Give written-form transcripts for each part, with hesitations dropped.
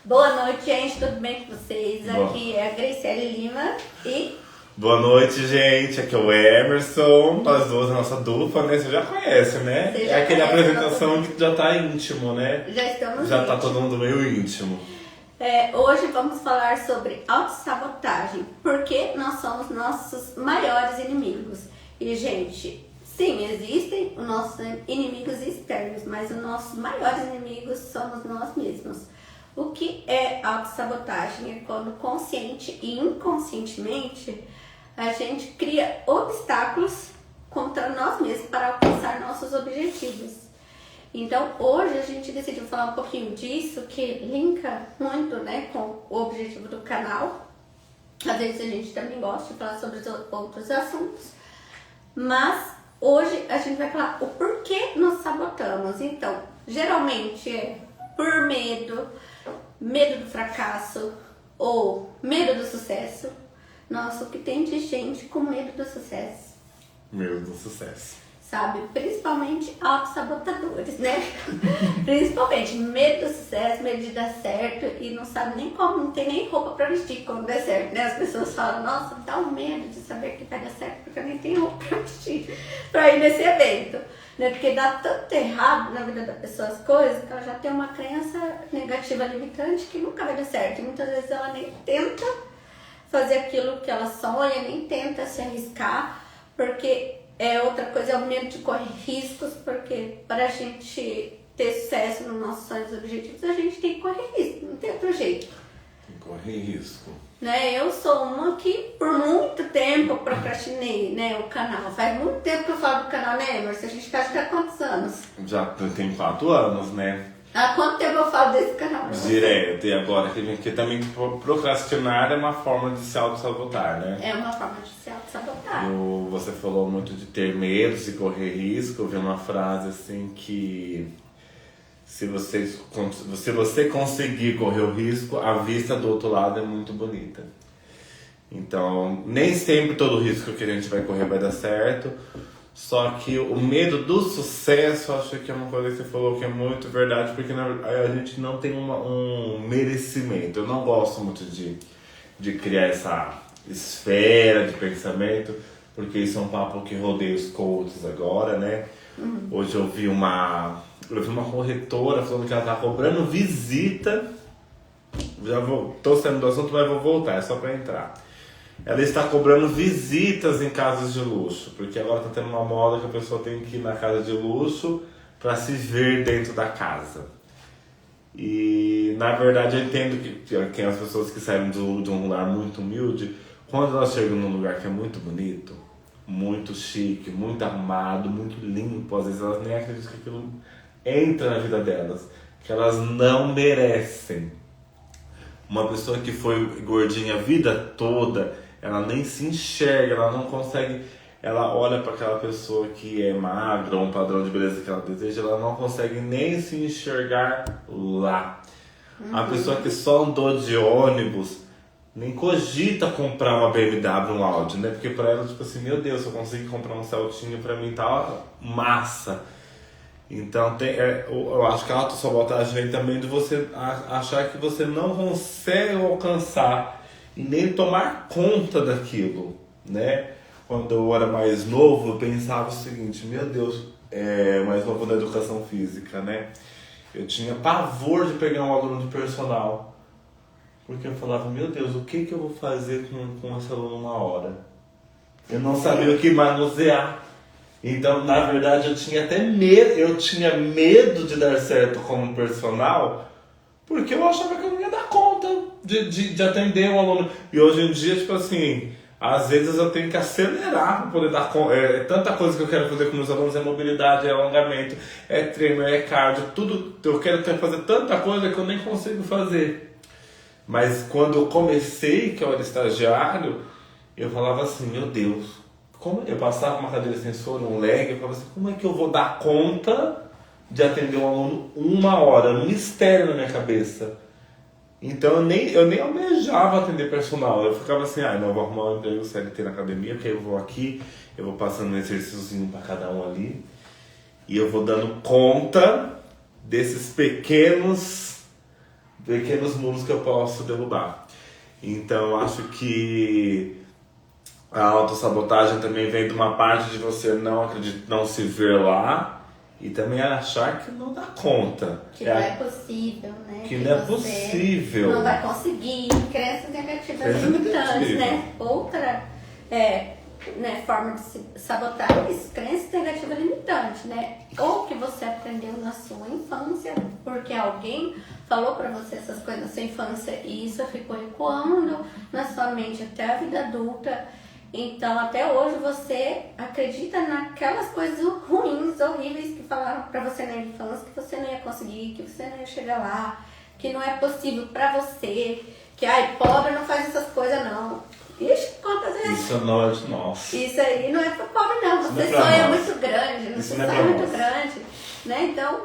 Boa noite, gente. Tudo bem com vocês? Aqui é a Graciele Lima e... Boa noite, gente. Aqui é o Emerson. Nós duas, a nossa dupla, né? Você já conhece, né? Já aquela apresentação nossa... que já tá íntimo, né? Já estamos Já tá todo mundo meio íntimo. Hoje vamos falar sobre autossabotagem. Porque nós somos nossos maiores inimigos. E, gente, sim, existem os nossos inimigos externos, mas os nossos maiores inimigos somos nós mesmos. O que é autossabotagem? É quando consciente e inconscientemente a gente cria obstáculos contra nós mesmos para alcançar nossos objetivos. Então hoje a gente decidiu falar um pouquinho disso, que linka muito, né, com o objetivo do canal. Às vezes a gente também gosta de falar sobre outros assuntos, mas hoje a gente vai falar o porquê nos sabotamos. Então, geralmente é por medo do fracasso ou medo do sucesso. Nossa, o que tem de gente com medo do sucesso? Medo do sucesso. Sabe? Principalmente autossabotadores, né? Principalmente medo do sucesso, medo de dar certo e não sabe nem como, não tem nem roupa pra vestir quando der certo, né? As pessoas falam, nossa, dá um medo de saber que vai dar certo porque eu nem tenho roupa pra vestir pra ir nesse evento. Né? Porque dá tanto errado na vida da pessoa as coisas que ela já tem uma crença negativa limitante que nunca vai dar certo. E muitas vezes ela nem tenta fazer aquilo que ela sonha, nem tenta se arriscar, porque outra coisa é o medo de correr riscos, porque para a gente ter sucesso nos nossos sonhos e objetivos, a gente tem que correr risco, não tem outro jeito. Tem que correr risco. Né? Eu sou uma que por muito tempo procrastinei, né, o canal. Faz muito tempo que eu falo do canal, né, Emerson? A gente tá há quantos anos? Já tem 4 anos, né? Há quanto tempo eu falo desse canal? Direto, e agora que também procrastinar é uma forma de se auto-sabotar, né? É uma forma de se auto-sabotar. Você falou muito de ter medo, de correr risco. Eu vi uma frase assim que se você conseguir correr o risco, a vista do outro lado é muito bonita. Então, nem sempre todo risco que a gente vai correr vai dar certo. Só que o medo do sucesso, acho que é uma coisa que você falou que é muito verdade, porque a gente não tem um merecimento. Eu não gosto muito de criar essa esfera de pensamento, porque isso é um papo que rodeia os coaches agora, né? Hoje eu vi uma corretora falando que ela tá cobrando visita. Tô saindo do assunto, mas vou voltar, é só para entrar. Ela está cobrando visitas em casas de luxo, porque agora está tendo uma moda que a pessoa tem que ir na casa de luxo para se ver dentro da casa. E na verdade eu entendo que as pessoas que saem de um lugar muito humilde, quando elas chegam num lugar que é muito bonito, muito chique, muito arrumado, muito limpo, às vezes elas nem acreditam que aquilo entra na vida delas, que elas não merecem. Uma pessoa que foi gordinha a vida toda, ela nem se enxerga, ela não consegue, ela olha para aquela pessoa que é magra, ou um padrão de beleza que ela deseja, ela não consegue nem se enxergar lá. A pessoa que só andou de ônibus, nem cogita comprar uma BMW, um Audi, né? Porque para ela, tipo assim, meu Deus, se eu conseguir comprar um Celtinha, para mim tá massa. Então eu acho que a autossabotagem vem também de você achar que você não consegue alcançar e nem tomar conta daquilo, né? Quando eu era mais novo, eu pensava o seguinte, meu Deus, mais novo na educação física, né? Eu tinha pavor de pegar um aluno de personal, porque eu falava, meu Deus, o que eu vou fazer com esse aluno uma hora? Eu não sabia o que manusear. Então, na verdade, eu tinha medo de dar certo como personal, porque eu achava que eu não ia dar conta de atender um aluno. E hoje em dia, tipo assim, às vezes eu tenho que acelerar para poder dar conta. Tanta coisa que eu quero fazer com meus alunos, é mobilidade, é alongamento, é treino, é cardio, tudo. Eu quero fazer tanta coisa que eu nem consigo fazer. Mas quando eu comecei, que eu era estagiário, eu falava assim, meu Deus, como eu passava uma cadeira sensora, um leg, eu falava assim, como é que eu vou dar conta de atender um aluno uma hora? Um mistério na minha cabeça. Então eu nem almejava atender personal. Eu ficava assim, não, eu vou arrumar um emprego CLT na academia, porque eu vou aqui, eu vou passando um exercíciozinho para cada um ali, e eu vou dando conta desses pequenos pequenos muros que eu posso derrubar. Então eu acho que a autossabotagem também vem de uma parte de você não acreditar, não se ver lá e também achar que não dá conta. Que não é possível, né? Que não é possível. Não vai conseguir. Crenças negativas limitantes, né? Outra forma de se sabotar é isso, crenças negativas limitantes, né? Ou que você aprendeu na sua infância, porque alguém falou pra você essas coisas na sua infância e isso ficou ecoando na sua mente até a vida adulta. Então, até hoje você acredita naquelas coisas ruins, horríveis que falaram pra você na infância, que você não ia conseguir, que você não ia chegar lá, que não é possível pra você, que pobre não faz essas coisas não. Ixi, quantas vezes? Isso não é de nós. Isso aí não é pra pobre não, você sonha muito grande, você sonha muito grande, né? Então,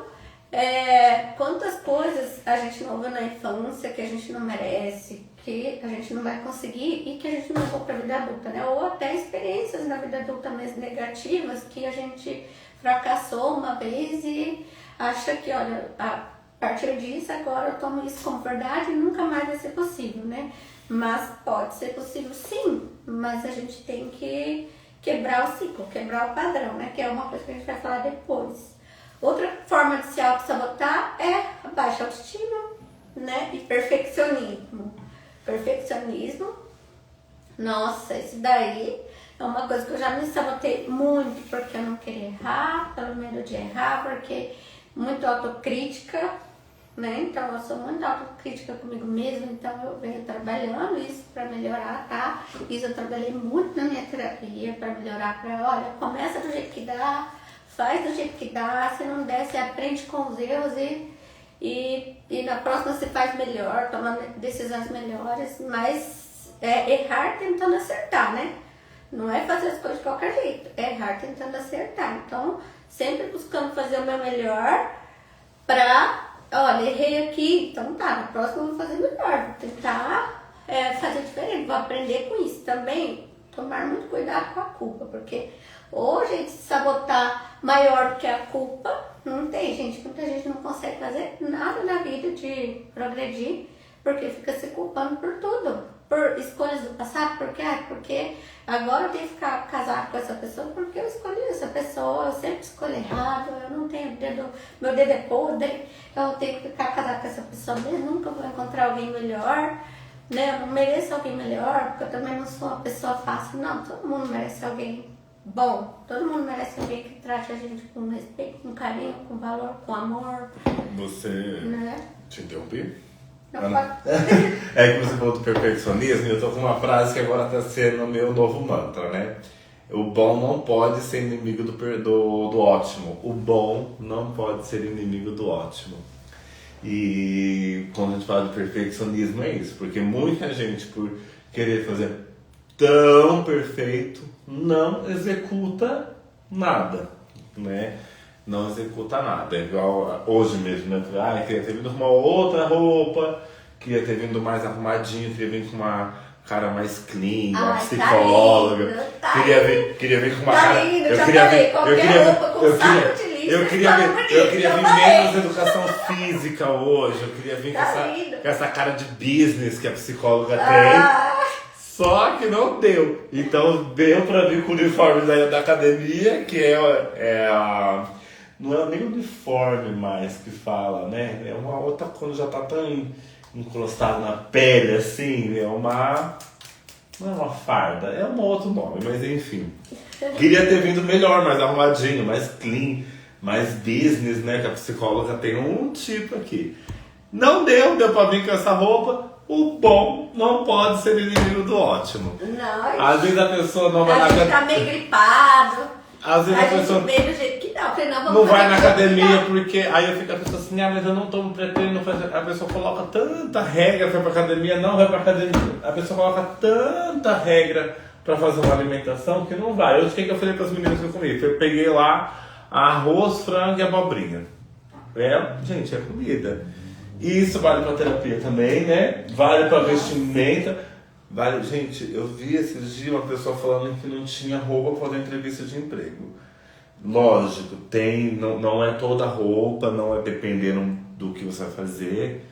quantas coisas a gente não viu na infância que a gente não merece, que a gente não vai conseguir e que a gente não levou pra vida adulta, né? Ou até experiências na vida adulta mesmo negativas que a gente fracassou uma vez e acha que, olha, a partir disso agora eu tomo isso como verdade e nunca mais vai ser possível, né? Mas pode ser possível sim, mas a gente tem que quebrar o ciclo, quebrar o padrão, né? Que é uma coisa que a gente vai falar depois. Outra forma de se auto-sabotar é a baixa autoestima, né? E perfeccionismo. Perfeccionismo, nossa, isso daí é uma coisa que eu já me sabotei muito, porque eu não queria errar, pelo medo de errar, porque muito autocrítica, né? Então eu sou muito autocrítica comigo mesma, então eu venho trabalhando isso para melhorar, tá? Isso eu trabalhei muito na minha terapia para melhorar, olha, começa do jeito que dá, faz do jeito que dá, se não der, você aprende com os erros e na próxima você faz melhor, toma decisões melhores, mas errar tentando acertar, né? Não é fazer as coisas de qualquer jeito, é errar tentando acertar. Então, sempre buscando fazer o meu melhor pra, olha, errei aqui, então tá, na próxima eu vou fazer melhor, vou tentar fazer diferente, vou aprender com isso. Também, tomar muito cuidado com a culpa, porque hoje a gente se sabotar maior do que a culpa, não tem, gente. Muita gente não consegue fazer nada na vida de progredir, porque fica se culpando por tudo, por escolhas do passado, porque agora eu tenho que ficar casado com essa pessoa, porque eu escolhi essa pessoa, eu sempre escolho errado, eu não tenho meu dedo é podre, eu tenho que ficar casado com essa pessoa mesmo, nunca vou encontrar alguém melhor, né? Eu não mereço alguém melhor, porque eu também não sou uma pessoa fácil, não, todo mundo merece alguém bom, todo mundo merece alguém que trate a gente com respeito, com carinho, com valor, com amor. Você né? te interrompi? Não pode. É que você falou do perfeccionismo e eu tô com uma frase que agora tá sendo o meu novo mantra, né? O bom não pode ser inimigo do ótimo. O bom não pode ser inimigo do ótimo. E quando a gente fala de perfeccionismo é isso, porque muita gente, por querer fazer tão perfeito, não executa nada, né? Não executa nada. É igual hoje mesmo, né? Queria ter vindo com uma outra roupa, queria ter vindo mais arrumadinho, queria vir com uma cara mais clean, uma psicóloga. Queria vir com uma cara. Eu queria vir menos educação física hoje. Eu queria vir com essa cara de business que a psicóloga tem. Só que não deu. Então deu pra vir com o uniforme da academia, que não é nem uniforme mais que fala, né? É uma outra quando já tá tão encrostado na pele, assim, não é uma farda, é um outro nome, mas enfim. Queria ter vindo melhor, mais arrumadinho, mais clean, mais business, né? Que a psicóloga tem um tipo aqui. Não deu pra vir com essa roupa. O bom não pode ser inimigo do ótimo. Não, às vezes a pessoa não vai na academia. Tá meio gripado. Às vezes a pessoa vê do jeito que dá. Não vai na academia porque aí eu fico a pessoa assim, mas eu não tô me pretendendo fazer. A pessoa coloca tanta regra pra ir pra academia, não vai pra academia. A pessoa coloca tanta regra pra fazer uma alimentação que não vai. Hoje o que eu falei pras meninas que eu comi? Eu peguei lá arroz, frango e abobrinha. Gente, é comida. E isso vale pra terapia também, né? Vale pra vestimenta. Vale, gente, eu vi esses dias uma pessoa falando que não tinha roupa para fazer entrevista de emprego. Lógico, não é toda roupa, não é dependendo do que você vai fazer.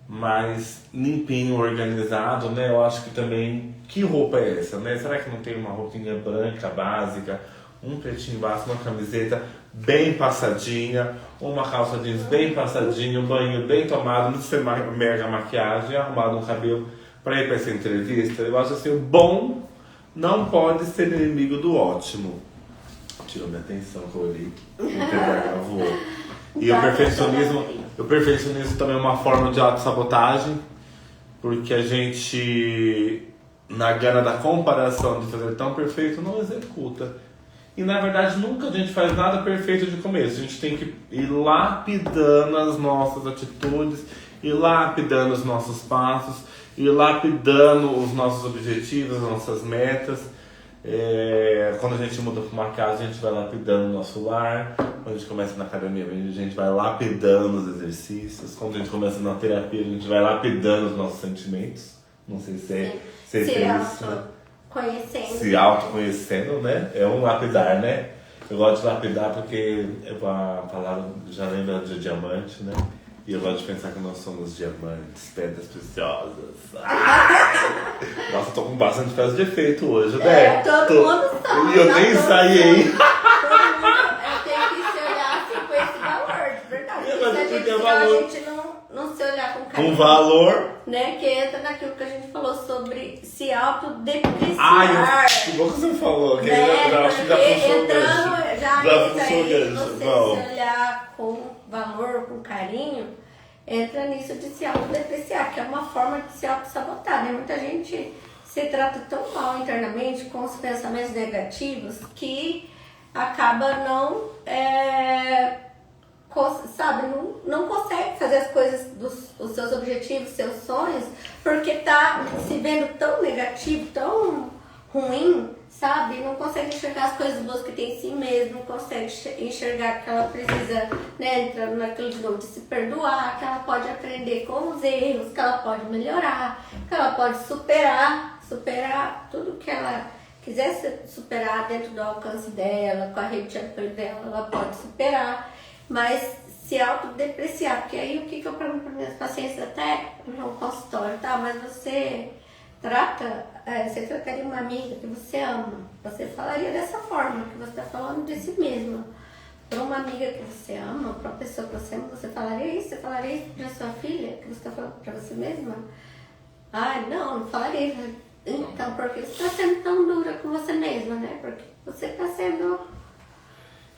mais limpinho, organizado, né? Eu acho que também, que roupa é essa, né? Será que não tem uma roupinha branca, básica, um pretinho básico, uma camiseta bem passadinha, uma calça jeans bem passadinha, um banho bem tomado, não ser mega maquiagem, arrumado um cabelo para ir para essa entrevista? Eu acho assim, o bom não pode ser inimigo do ótimo. Tirou minha atenção que eu olhei, o TDAH voou. E o perfeccionismo também é uma forma de autossabotagem, porque a gente, na gana da comparação de fazer tão perfeito, não executa. E na verdade nunca a gente faz nada perfeito de começo. A gente tem que ir lapidando as nossas atitudes, ir lapidando os nossos passos, ir lapidando os nossos objetivos, as nossas metas. Quando a gente muda para uma casa, a gente vai lapidando o nosso lar. Quando a gente começa na academia, a gente vai lapidando os exercícios. Quando a gente começa na terapia, a gente vai lapidando os nossos sentimentos. Não sei se é isso, né? Se autoconhecendo, né? É um lapidar, né? Eu gosto de lapidar porque a palavra já lembra de diamante, né? E eu gosto de pensar que nós somos diamantes, pedras preciosas. Nossa, eu tô com bastante peça de efeito hoje, né? Todo mundo sabe. E eu nem ensaiei. Todo mundo tem que se olhar assim com esse valor, de verdade. Se a gente não se olhar com carinho. Com valor. Né? Que entra naquilo que a gente falou sobre se autodepreciar. Ai, que bom que você falou. Que né? eu acho que já puxou o gancho. Já puxou o gancho. Você se olhar com valor, com carinho, entra nisso de se autodepreciar, que é uma forma de se auto-sabotar, né? Muita gente se trata tão mal internamente com os pensamentos negativos que acaba não consegue fazer as coisas os seus objetivos, seus sonhos, porque tá se vendo tão negativo, tão ruim, sabe? Não consegue enxergar as coisas boas que tem em si mesmo, não consegue enxergar que ela precisa, né, entrar naquilo de novo, de se perdoar, que ela pode aprender com os erros, que ela pode melhorar, que ela pode superar tudo que ela quiser superar dentro do alcance dela, com a rede de apoio dela, ela pode superar, mas se autodepreciar, porque aí o que eu pergunto para minhas pacientes até no consultório, tá? Mas você trataria uma amiga que você ama, você falaria dessa forma, que você está falando de si mesma. Para uma amiga que você ama, para uma pessoa que você ama, você falaria isso? Você falaria isso para sua filha, que você está falando para você mesma? Ai, não falaria. Então, por que você está sendo tão dura com você mesma, né? Porque você está sendo...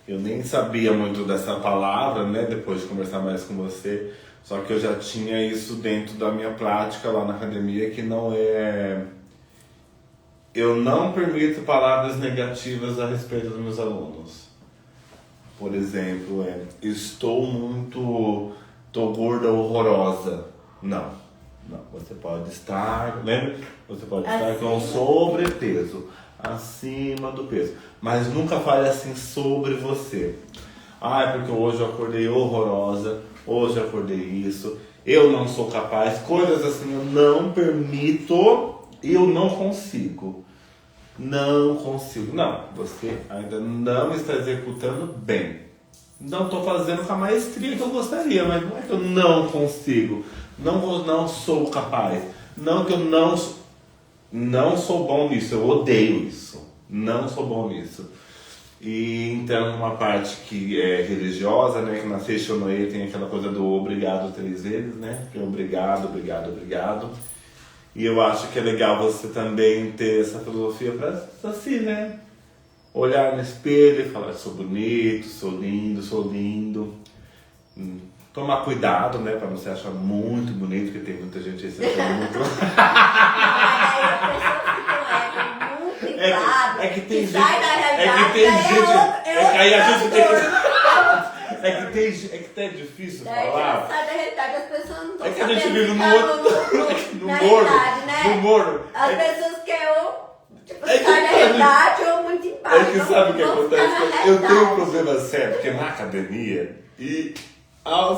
Eu nem sabia muito dessa palavra, né? Depois de conversar mais com você. Só que eu já tinha isso dentro da minha prática lá na academia, que não é... Eu não permito palavras negativas a respeito dos meus alunos. Por exemplo, estou gorda horrorosa. Não, você pode estar, lembra? Você pode estar com sobrepeso, acima do peso. Mas nunca fale assim sobre você. Porque hoje eu acordei horrorosa, hoje eu acordei isso, eu não sou capaz, coisas assim, eu não permito, eu não consigo. Não, você ainda não está executando bem. Não estou fazendo com a maestria que eu gostaria, mas não é que eu não consigo, não sou capaz, não que eu não sou bom nisso, eu odeio isso, não sou bom nisso. E então uma parte que é religiosa, né, que na Seishonoye tem aquela coisa do obrigado 3 vezes, né, que é obrigado. E eu acho que é legal você também ter essa filosofia para assim, né, olhar no espelho e falar: sou bonito, sou lindo. Tomar cuidado, né, para não se achar muito bonito, porque tem muita gente aí que se acha muito... É que tem gente... Aí a gente tem que... É que é difícil falar. Sai da realidade, as pessoas não estão sabendo. É que a gente vive no Moro. As pessoas querem sai da realidade ou muito em paz. É que sabe o que acontece? Eu tenho um problema sério, porque na academia, e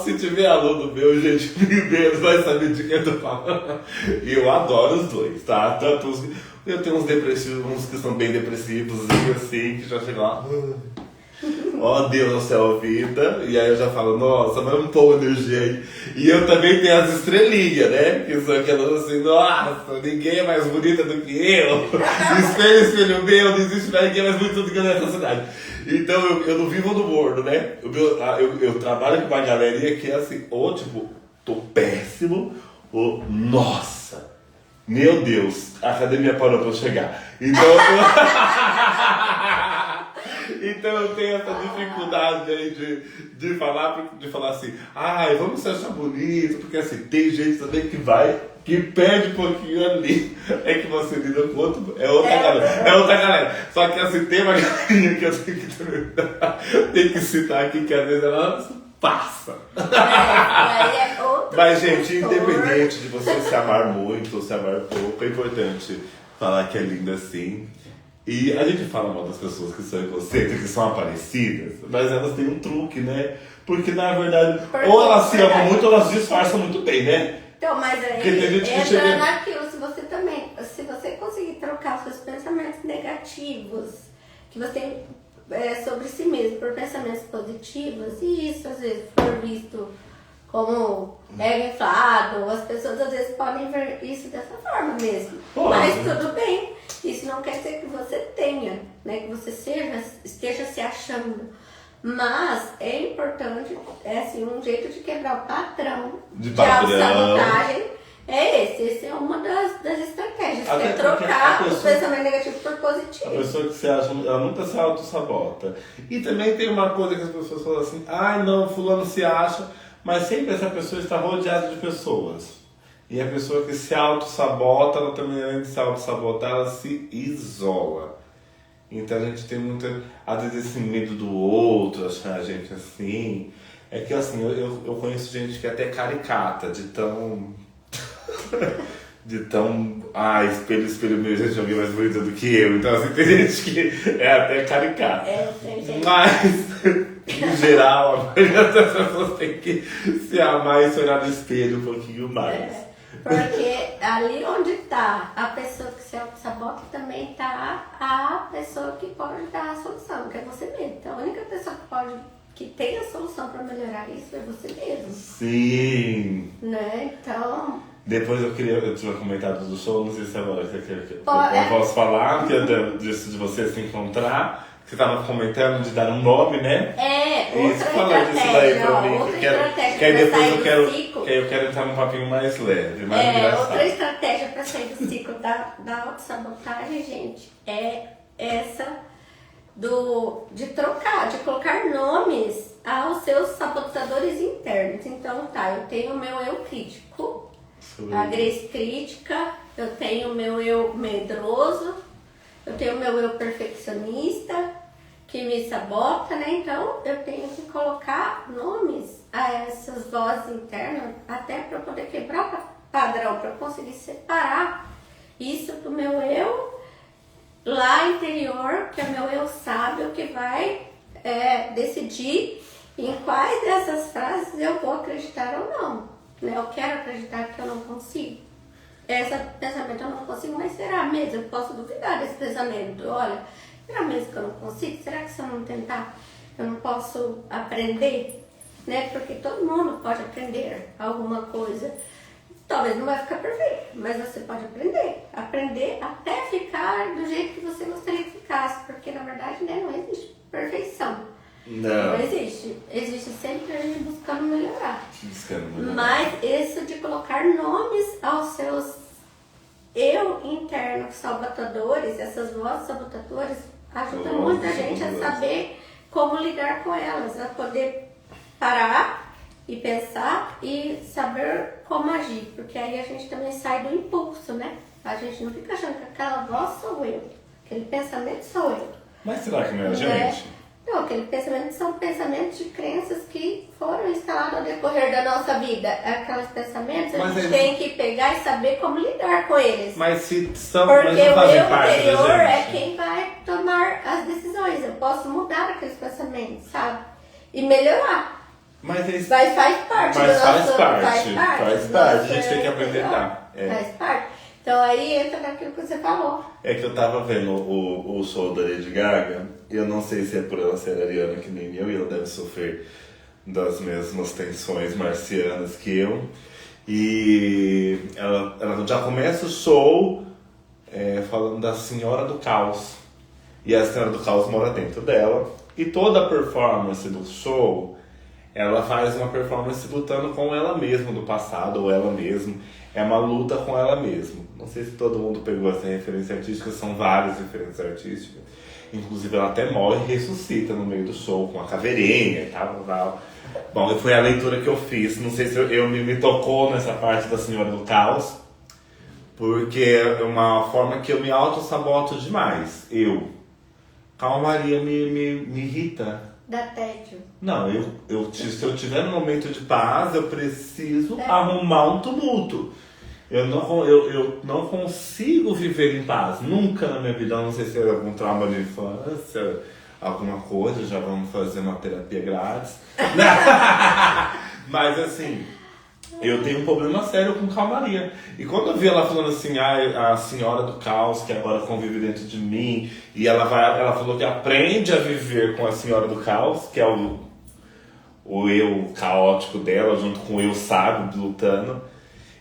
se tiver aluno meu, gente, meu Deus, vai saber de quem eu tô falando. E eu adoro os dois, tá? Tanto eu tenho uns depressivos, uns que são bem depressivos, assim, que já chegam lá. ó Deus no céu, vida. E aí eu já falo, nossa, vamos pôr energia aí. E eu também tenho as estrelinhas, né? Que são aquelas assim, nossa, ninguém é mais bonita do que eu. Espelho, espelho meu, não existe mais ninguém mais bonito do que eu nessa cidade. Então eu não vivo no morno, né? Eu trabalho com uma galerinha que é assim, ou tipo, tô péssimo, ou nossa, meu Deus, a academia parou pra eu chegar. Então, então eu tenho essa dificuldade aí de falar assim, ai, vamos se achar bonito, porque assim, tem gente também que perde um pouquinho ali. É que você lida com outro, é outra galera. Só que assim, tem uma galerinha que eu tenho que citar aqui, que às vezes ela passa. Mas, gente, independente de você se amar muito ou se amar pouco, é importante falar que é linda assim. E a gente fala mal das pessoas que são egocêntricas, que são aparecidas, mas elas têm um truque, né? Porque na verdade, ou elas se amam muito ou elas disfarçam muito bem, né? Então, mas aí entra naquilo, se você conseguir trocar os seus pensamentos negativos, que você tem sobre si mesmo, por pensamentos positivos, e isso às vezes for visto como ego inflado, as pessoas às vezes podem ver isso dessa forma mesmo. Pode. Mas tudo bem, isso não quer dizer que você tenha, né, que você esteja se achando. Mas é importante, assim, um jeito de quebrar o padrão de autossabotagem é esse. Esse é uma das estratégias, que é trocar os pensamentos negativos por positivos. A pessoa que se acha, ela nunca se autossabota. E também tem uma coisa que as pessoas falam assim, ai não, fulano se acha, mas sempre essa pessoa está rodeada de pessoas. E a pessoa que se autossabota, ela também, além de se autossabotar, ela se isola. Então a gente tem muita, às vezes, esse medo do outro, achar a gente assim. É que assim, eu conheço gente que é até caricata, de tão. Espelho, espelho meu, gente, alguém mais bonita do que eu. Então assim, tem gente que é até caricata. Mas, em geral, a maioria das pessoas tem que se amar e se olhar no espelho um pouquinho mais. Porque ali onde está a pessoa que se auto-sabota, também está a pessoa que pode dar a solução, que é você mesmo. Então, a única pessoa que tem a solução para melhorar isso é você mesmo. Sim. Né? Então... Depois eu tinha comentado do show, não sei se agora eu posso falar, que disso de você se encontrar. Você estava comentando de dar um nome, né? Outra fala disso daí pra mim, que aí depois eu quero entrar num papinho mais leve, mais engraçado. Outra estratégia para sair do ciclo da autossabotagem, gente, é essa de trocar, de colocar nomes aos seus sabotadores internos. Então, eu tenho o meu eu crítico, a Grace crítica, eu tenho o meu eu medroso, eu tenho o meu eu perfeccionista, que me sabota, né? Então, eu tenho que colocar nomes a essas vozes internas, até para poder quebrar o padrão, para conseguir separar isso do meu eu lá interior, que é o meu eu sábio, que vai decidir em quais dessas frases eu vou acreditar ou não. Né? Eu quero acreditar que eu não consigo. Esse pensamento eu não consigo, mas será mesmo? Eu posso duvidar desse pensamento. Olha, será mesmo que eu não consigo? Será que se eu não tentar, eu não posso aprender? Né? Porque todo mundo pode aprender alguma coisa. Talvez não vai ficar perfeito, mas você pode aprender. Aprender até ficar do jeito que você gostaria que ficasse. Porque, na verdade, né, não existe perfeição. Não existe. Existe sempre a gente buscando melhorar. Mas isso de colocar nomes aos seus eu internos sabotadores, essas vozes sabotadoras, ajuda muito a gente a saber como lidar com elas, a poder parar e pensar e saber como agir, porque aí a gente também sai do impulso, né? A gente não fica achando que aquela voz sou eu, aquele pensamento sou eu. Mas será que não é a gente? Não, aquele pensamento são pensamentos de crenças que foram instalados ao decorrer da nossa vida. Aqueles pensamentos a gente tem que pegar e saber como lidar com eles. Mas se são, porque mas não fazem o meu parte interior da gente. é quem vai tomar as decisões. Eu posso mudar aqueles pensamentos, sabe? E melhorar. Mas faz parte do nosso... Faz parte. A gente tem que aprender a dar. Faz parte. Então aí entra naquilo que você falou. É que eu tava vendo o show da Lady Gaga, e eu não sei se é por ela ser ariana que nem eu, e ela deve sofrer das mesmas tensões marcianas que eu. E ela já começa o show falando da Senhora do Caos. E a Senhora do Caos mora dentro dela. E toda a performance do show, ela faz uma performance lutando com ela mesma do passado, ou ela mesma. É uma luta com ela mesma. Não sei se todo mundo pegou essa referência artística, são várias referências artísticas. Inclusive ela até morre e ressuscita no meio do show com a caveirinha e tal. Bom, foi a leitura que eu fiz. Não sei se eu me tocou nessa parte da Senhora do Caos, porque é uma forma que eu me auto-saboto demais. Calmaria me irrita. Da tédio. Não, se eu tiver num momento de paz, eu preciso arrumar um tumulto. Eu não consigo viver em paz. Nunca na minha vida, não sei se é algum trauma de infância, alguma coisa, já vamos fazer uma terapia grátis. Mas assim, eu tenho um problema sério com calmaria. E quando eu vi ela falando assim, a Senhora do Caos, que agora convive dentro de mim, e ela falou que aprende a viver com a Senhora do Caos, que é o eu caótico dela, junto com o eu sábio lutando.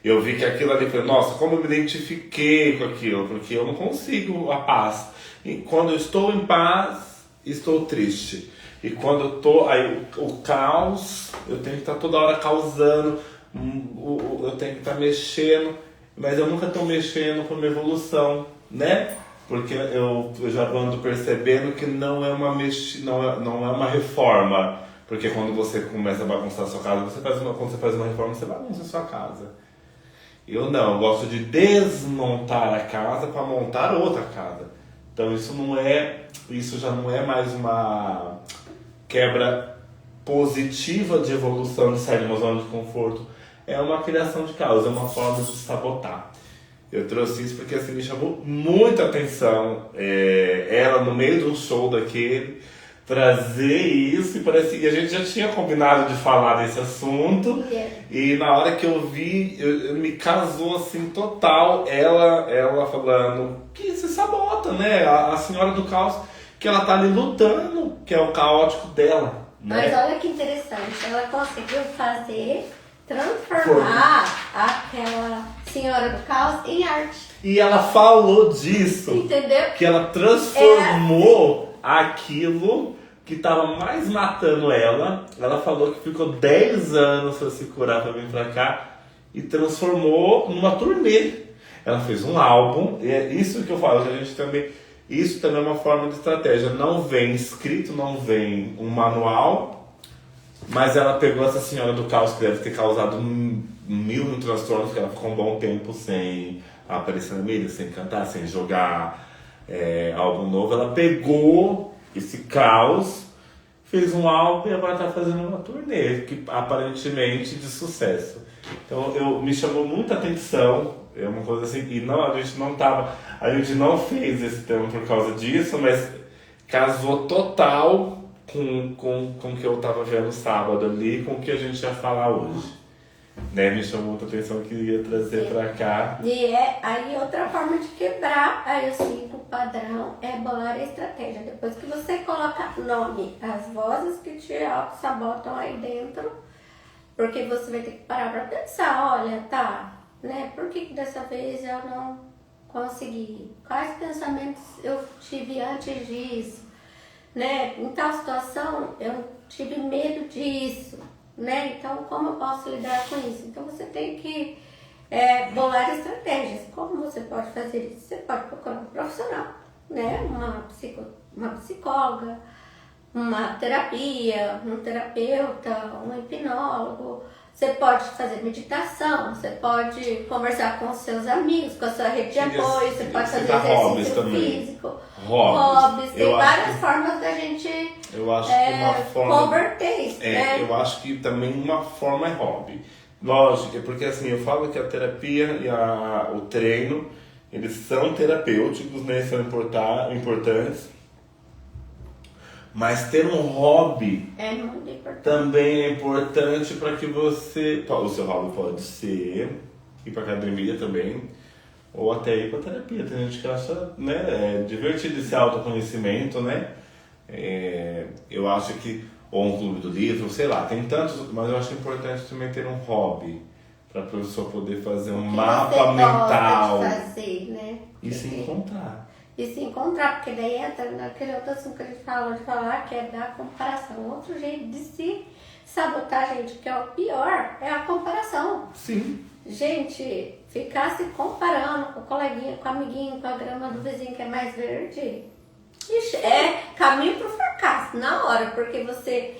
Eu vi que aquilo ali, falei, nossa, como eu me identifiquei com aquilo, porque eu não consigo a paz. E quando eu estou em paz, estou triste. E quando eu tô, aí o caos, eu tenho que estar toda hora causando, eu tenho que estar mexendo, mas eu nunca estou mexendo por uma evolução, né? Porque eu já ando percebendo que não é uma reforma. Porque quando você começa a bagunçar a sua casa, quando você faz uma reforma, você bagunça a sua casa. Eu gosto de desmontar a casa para montar outra casa. Então isso já não é mais uma quebra positiva de evolução, de sair de uma zona de conforto. É uma criação de caos, é uma forma de sabotar. Eu trouxe isso porque assim, me chamou muita atenção ela no meio de um show daquele trazer isso, e a gente já tinha combinado de falar desse assunto, e na hora que eu vi, me casou assim total, ela falando que se sabota, né, a Senhora do Caos, que ela tá ali lutando, que é o caótico dela, né? Mas olha que interessante, ela conseguiu transformar aquela Senhora do Caos em arte. E ela falou disso. Entendeu? Que ela transformou aquilo que tava mais matando ela. Ela falou que ficou 10 anos pra se curar pra vir pra cá. E transformou numa turnê. Ela fez um álbum. E é isso que eu falo. Isso também é uma forma de estratégia. Não vem escrito, não vem um manual. Mas ela pegou essa Senhora do Caos, que deve ter causado mil transtornos, porque ela ficou um bom tempo sem aparecer na mídia, sem cantar, sem jogar álbum novo. Ela pegou esse caos, fez um álbum e agora está fazendo uma turnê, que aparentemente de sucesso. Então me chamou muita atenção, é uma coisa assim, e a gente não fez esse tema por causa disso, mas casou total com o que eu tava vendo sábado ali, com o que a gente ia falar hoje. Né? Me chamou muita atenção que ia trazer pra cá. E aí outra forma de quebrar aí o ciclo padrão é bolar a estratégia. Depois que você coloca nome às vozes que te auto-sabotam aí dentro, porque você vai ter que parar pra pensar, olha, né? Por que dessa vez eu não consegui? Quais pensamentos eu tive antes disso? Né? Em tal situação eu tive medo disso, né? Então como eu posso lidar com isso? Então você tem que bolar estratégias. Como você pode fazer isso? Você pode procurar um profissional, né? Uma psicóloga, uma terapia, um terapeuta, um hipnólogo. Você pode fazer meditação, você pode conversar com os seus amigos, com a sua rede de apoio, você pode fazer exercício físico, hobbies. Tem várias formas da gente converter isso, né? Eu acho que também uma forma é hobby. Lógico, porque assim, eu falo que a terapia e o treino, eles são terapêuticos, né? São importantes. Mas ter um hobby também é importante para que você... O seu hobby pode ser ir para academia também, Ou até ir pra terapia. Tem gente que acha, né, divertido esse autoconhecimento, né? Eu acho que, ou um clube do livro, sei lá, tem tantos, mas eu acho importante também ter um hobby para a pessoa poder fazer um mapa mental de fazer, né? E se encontrar. E se encontrar, porque daí entra naquele outro assunto que a gente falou de falar, que é da comparação. Outro jeito de se sabotar, gente, que é o pior, é a comparação. Sim. Gente, ficar se comparando com o coleguinha, com o amiguinho, com a grama do vizinho que é mais verde, ixi, é caminho pro fracasso, na hora, porque você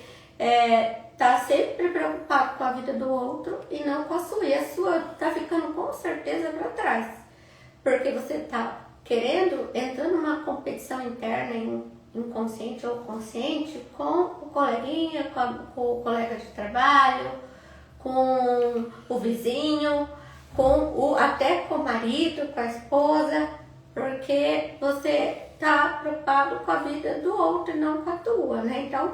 tá sempre preocupado com a vida do outro e não com a sua. E a sua tá ficando com certeza pra trás. Porque você tá entrando numa competição interna, inconsciente ou consciente, com o coleguinha, com o colega de trabalho, com o vizinho, até com o marido, com a esposa, porque você tá preocupado com a vida do outro e não com a tua, né? Então,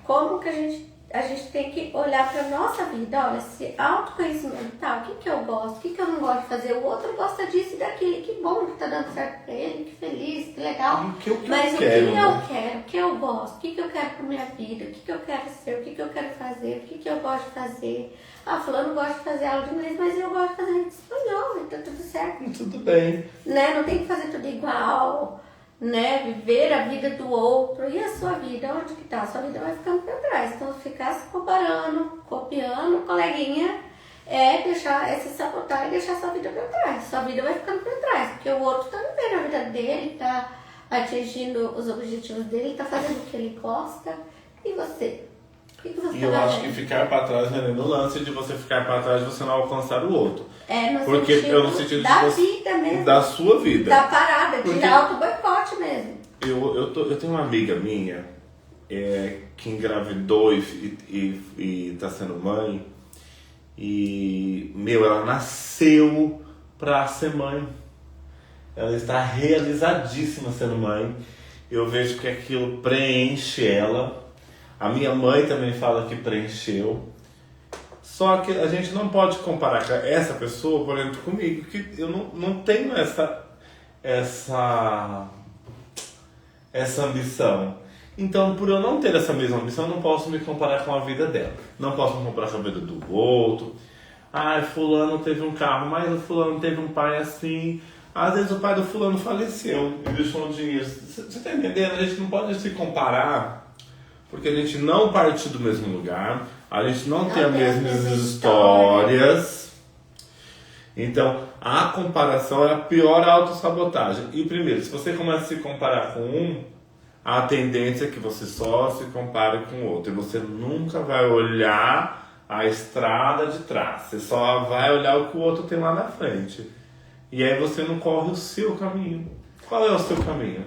como que a gente tem que olhar para nossa vida, olha, esse autoconhecimento, tá, o que eu gosto, o que eu não gosto de fazer, o outro gosta disso e daquilo, que bom que tá dando certo para ele, que feliz, que legal, mas o que eu quero, o que eu gosto, o que eu quero para minha vida, o que eu quero ser, o que eu quero fazer, o que eu gosto de fazer. Ah, fulano gosta de fazer aula de inglês, mas eu gosto de fazer de espanhol, então tudo certo. Tudo bem. Né, não tem que fazer tudo igual, né, viver a vida do outro. E a sua vida, onde que tá? A sua vida vai ficando pra trás. Então, ficar se comparando, copiando, coleguinha, se sabotar e deixar a sua vida pra trás. Sua vida vai ficando pra trás, porque o outro tá vivendo a vida dele, tá atingindo os objetivos dele, tá fazendo o que ele gosta. E você? O que você E eu acho que ficar pra trás não é no lance de você ficar pra trás e você não alcançar o outro. Porque no sentido da vida mesmo. Da sua vida. Da parada, de auto-boicote mesmo. Eu tenho uma amiga minha que engravidou e tá sendo mãe. E, ela nasceu pra ser mãe. Ela está realizadíssima sendo mãe. Eu vejo que aquilo preenche ela. A minha mãe também fala que preencheu. Só que a gente não pode comparar essa pessoa, por exemplo, comigo, que eu não tenho essa ambição. Então, por eu não ter essa mesma ambição, eu não posso me comparar com a vida dela. Não posso me comparar com a vida do outro. Ah, fulano teve um carro, mas o fulano teve um pai assim. Às vezes o pai do fulano faleceu e deixou um dinheiro. Você tá entendendo? A gente não pode se comparar, porque a gente não partiu do mesmo lugar, a gente não tem as mesmas histórias. Então, a comparação é a pior autossabotagem. E primeiro, se você começa a se comparar com a tendência é que você só se compare com o outro. E você nunca vai olhar a estrada de trás. Você só vai olhar o que o outro tem lá na frente. E aí você não corre o seu caminho. Qual é o seu caminho?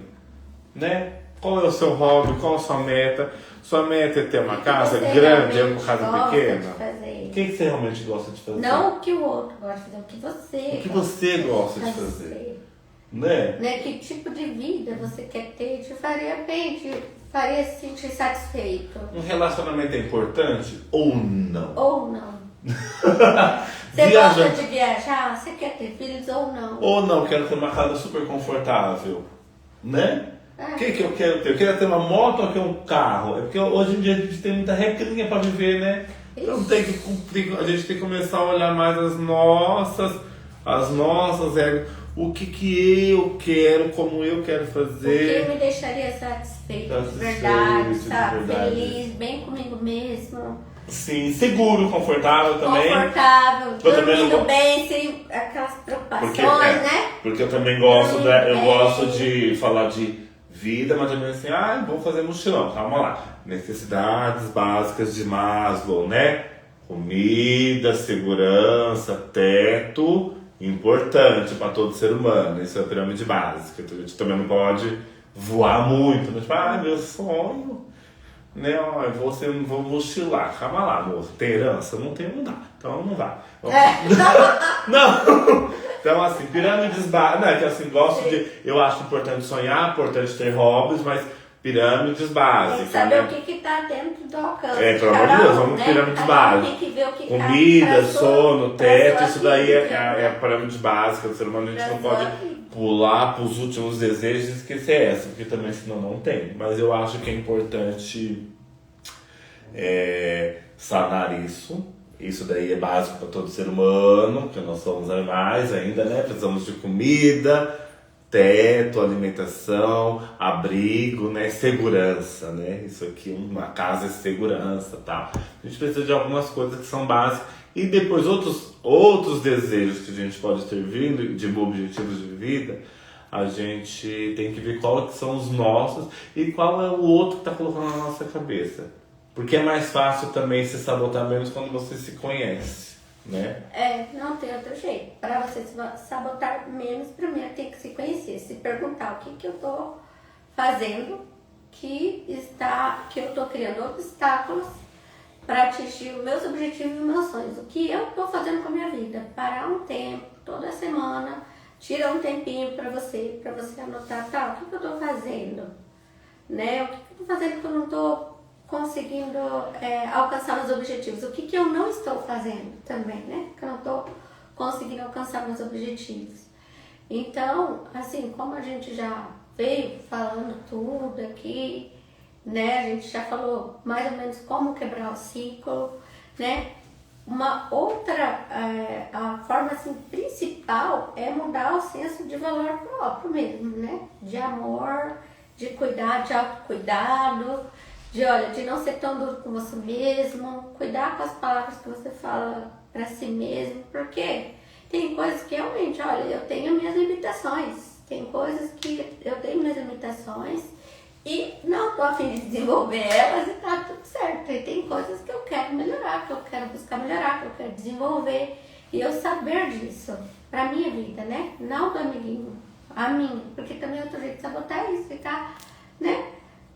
Né? Qual é o seu hobby? Qual é a sua meta? Sua meta é ter uma casa grande ou uma casa pequena? O que você realmente gosta de fazer? Não o que o outro gosta de fazer, o que você O que você gosta de fazer? Né? Que tipo de vida você quer ter? Te faria bem, te faria se sentir satisfeito. Um relacionamento é importante ou não? Ou não. Você gosta de viajar? Você quer ter filhos ou não? Ou não, quero ter uma casa super confortável. Né? O que eu quero ter? Eu quero ter uma moto ou quero um carro? É porque hoje em dia a gente tem muita regrinha pra viver, né? Então tem que cumprir, a gente tem que começar a olhar mais as nossas regras. O que eu quero, como eu quero fazer. O que me deixaria satisfeito, de verdade, sabe? Feliz, bem comigo mesmo. Sim, seguro, confortável também. Confortável, dormindo bem, sem aquelas preocupações, né? Porque eu também gosto, eu gosto de falar de vida, mas também assim, vou fazer mochilão, calma lá. Necessidades básicas de Maslow, né? Comida, segurança, teto, importante para todo ser humano. Isso é a pirâmide básica. A gente também não pode voar muito, né? Tipo, meu sonho, né? Eu vou mochilar, calma lá, moço. Tem herança? Não tem, não dá. Então não vai. Não! Então, assim, pirâmides básicas, né? Que assim, eu acho importante sonhar, importante ter hobbies, mas pirâmides Tem básicas, que saber né? o que tá dentro do alcance. Pelo amor de Deus, vamos pirâmides básicas. Tem que ver o que Comida, pra sono, pra teto, sua isso daí é vida, a pirâmide básica do ser humano. A gente pra não sua pode vida. pular pros últimos desejos e esquecer essa, porque também senão não tem. Mas eu acho que é importante sanar isso. Isso daí é básico para todo ser humano, porque nós somos animais ainda, né? Precisamos de comida, teto, alimentação, abrigo, né? Segurança, né? Isso aqui, uma casa é segurança, tá? A gente precisa de algumas coisas que são básicas. E depois outros desejos que a gente pode ter vindo, de objetivos de vida, a gente tem que ver qual que são os nossos e qual é o outro que tá colocando na nossa cabeça. Porque é mais fácil também se sabotar menos quando você se conhece, né? Não tem outro jeito. Para você se sabotar menos, primeiro tem que se conhecer, se perguntar o que eu tô fazendo que eu tô criando obstáculos para atingir os meus objetivos e meus sonhos. O que eu tô fazendo com a minha vida? Parar um tempo, toda semana, tira um tempinho para você anotar, o que eu tô fazendo? Né? O que eu tô fazendo que eu não tô conseguindo alcançar meus objetivos? O que eu não estou fazendo também, né? Que eu não estou conseguindo alcançar meus objetivos. Então, assim, como a gente já veio falando tudo aqui, né? A gente já falou mais ou menos como quebrar o ciclo, né? Uma outra a forma assim, principal é mudar o senso de valor próprio mesmo, né? De amor, de cuidar, de autocuidado, de não ser tão duro com você mesmo, cuidar com as palavras que você fala para si mesmo, porque tem coisas que realmente, olha, eu tenho minhas limitações, tem coisas que eu tenho minhas limitações e não tô a fim de desenvolver elas e tá tudo certo. E tem coisas que eu quero melhorar, que eu quero buscar melhorar, que eu quero desenvolver e eu saber disso pra minha vida, né? Não do amiguinho, a minha, porque também outro jeito de sabotar isso, ficar, né?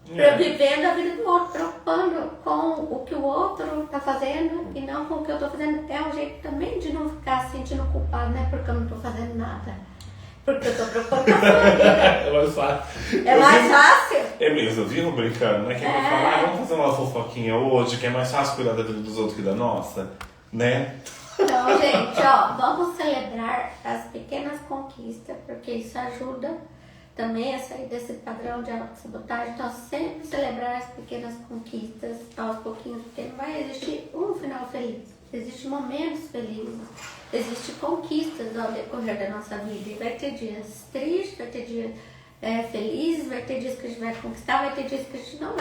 Vivendo a vida do outro, preocupando com o que o outro tá fazendo e não com o que eu tô fazendo. É um jeito também de não ficar sentindo culpado, né? Porque eu não tô fazendo nada. Porque eu tô preocupando com a sua vida. É mais fácil. É mais fácil. É mesmo, eu vivo brincando, né? Que vai falar, vamos fazer uma fofoquinha hoje, que é mais fácil cuidar da vida dos outros que da nossa, né? Então, gente, ó, vamos celebrar as pequenas conquistas, porque isso ajuda também a sair desse padrão de autossabotagem. Então, sempre celebrar as pequenas conquistas aos pouquinhos, porque não vai existir um final feliz. Existem momentos felizes, existem conquistas ao decorrer da nossa vida. E vai ter dias tristes, vai ter dias felizes, vai ter dias que a gente vai conquistar, vai ter dias que a gente não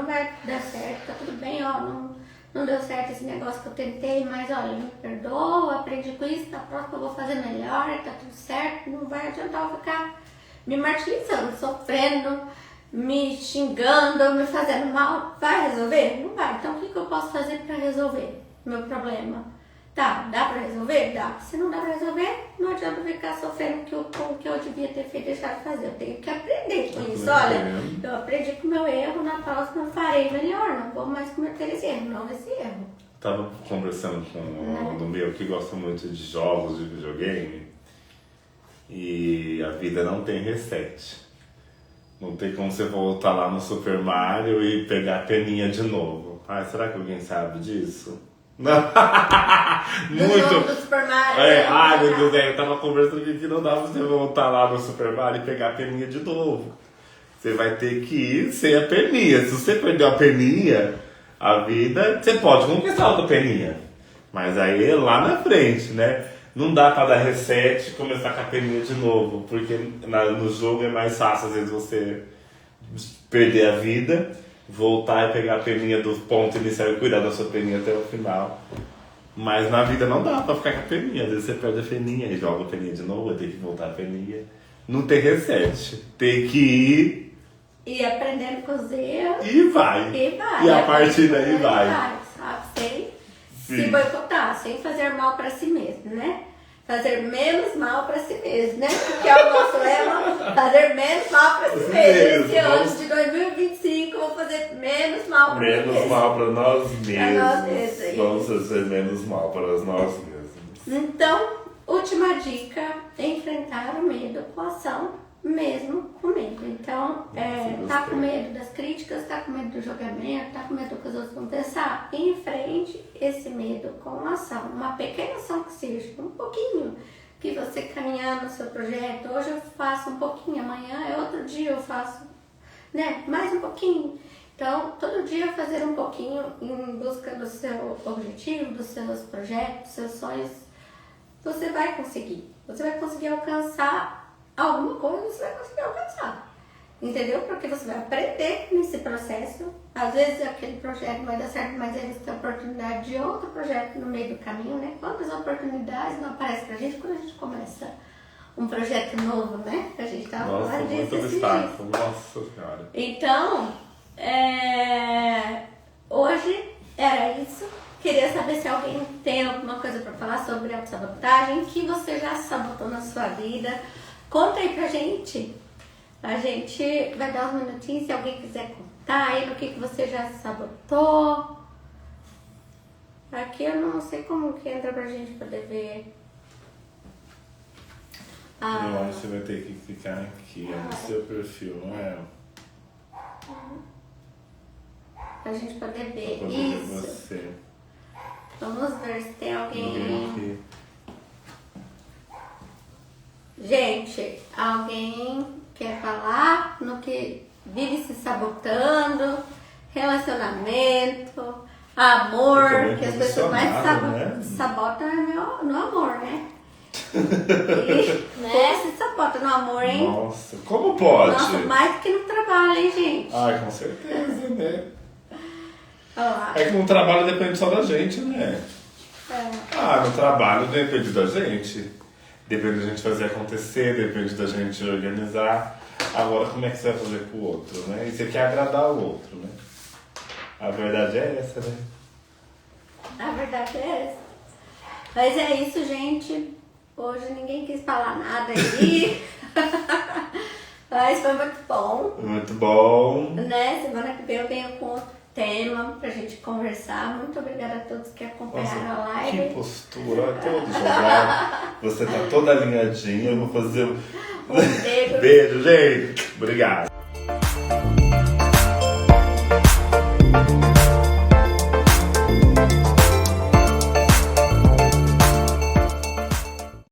vai dar certo. Tá tudo bem, ó, não deu certo esse negócio que eu tentei, mas olha, me perdoa, aprendi com isso, na próxima eu vou fazer melhor, tá tudo certo. Não vai adiantar eu ficar me martirizando, sofrendo, me xingando, me fazendo mal. Vai resolver? Não vai. Então o que eu posso fazer para resolver meu problema? Tá, dá pra resolver? Dá. Se não dá pra resolver, não adianta ficar sofrendo com o que eu devia ter feito e deixado de fazer. Eu tenho que aprender com isso. Olha, eu aprendi com o meu erro, na próxima eu farei melhor. Não vou mais cometer esse erro, não esse erro. Tava conversando com um aluno meu que gosta muito de jogos de videogame. E a vida não tem reset. Não tem como você voltar lá no Super Mario e pegar a peninha de novo. Ai, será que alguém sabe disso? Não. Muito. Do Super Mario. Ai, meu Deus, eu tava conversando que não dá pra você voltar lá no Super Mario e pegar a peninha de novo. Você vai ter que ir sem a peninha. Se você perder a peninha, a vida, você pode conquistar outra peninha. Mas aí é lá na frente, né? Não dá pra dar reset e começar com a peninha de novo, porque no jogo é mais fácil, às vezes, você perder a vida, voltar e pegar a peninha do ponto inicial e cuidar da sua peninha até o final. Mas na vida não dá pra ficar com a peninha. Às vezes você perde a peninha e joga a peninha de novo, vai ter que voltar a peninha. Não tem reset. Tem que ir. E aprendendo com os erros. E vai. E a partir daí vai. Sabe? Sem se boicotar, sem fazer mal pra si mesmo, né? Fazer menos mal pra si mesmo, né? Porque é o nosso lema, fazer menos mal pra si mesmo. Esse ano de 2025 eu vou fazer menos mal pra mim mesmo. Menos mal pra nós mesmos. Pra nós mesmos. Vamos fazer menos mal para nós mesmos. Então, última dica: enfrentar o medo com ação mesmo comigo. Então, tá gostei. com medo das críticas, tá com medo do julgamento, tá com medo do que os outros vão pensar? Enfrente esse medo com uma ação, uma pequena ação que seja, um pouquinho. Que você caminhar no seu projeto, hoje eu faço um pouquinho, amanhã é outro dia eu faço, né, mais um pouquinho. Então, todo dia fazer um pouquinho em busca do seu objetivo, dos seus projetos, dos seus sonhos, você vai conseguir. Você vai conseguir alcançar alguma coisa, você vai conseguir alcançar. Entendeu? Porque você vai aprender nesse processo. Às vezes aquele projeto não vai dar certo, mas aí você tem a oportunidade de outro projeto no meio do caminho, né? Quantas oportunidades não aparecem pra gente quando a gente começa um projeto novo, né? A gente tava Nossa, falando disso muito esses obstáculo. dias. Nossa senhora. Então, hoje era isso. Queria saber se alguém tem alguma coisa para falar sobre autossabotagem, que você já sabotou na sua vida. Conta aí pra gente. A gente vai dar uns minutinhos se alguém quiser contar aí no que você já sabotou. Aqui eu não sei como que entra pra gente poder ver. Eu acho que você vai ter que clicar aqui, no seu perfil, não é? Pra gente poder ver. Pra poder ver Isso. você. Vamos ver se tem alguém. Ninguém aqui. Gente, alguém quer falar no que vive se sabotando, relacionamento, Eu amor, tô bem que as pessoas mais condicionado, né? sabotam é no amor, né? E, né? Se sabota no amor, hein? Nossa, como pode? Nossa, mais do que no trabalho, hein, gente? Ai, com certeza, né? Olha lá. É que no trabalho depende só da gente, né? No trabalho depende da gente. Depende da gente fazer acontecer, depende da gente organizar. Agora, como é que você vai fazer pro outro, né? E você quer agradar o outro, né? A verdade é essa, né? A verdade é essa. Mas é isso, gente. Hoje ninguém quis falar nada aí. Mas foi muito bom. Muito bom. Né? Semana que vem eu venho com outro tema pra gente conversar. Muito obrigada a todos que acompanharam a Nossa, que live. postura, olha, todo jogado. Você tá toda alinhadinha, eu vou fazer Um beijo. Beijo, gente. Obrigado.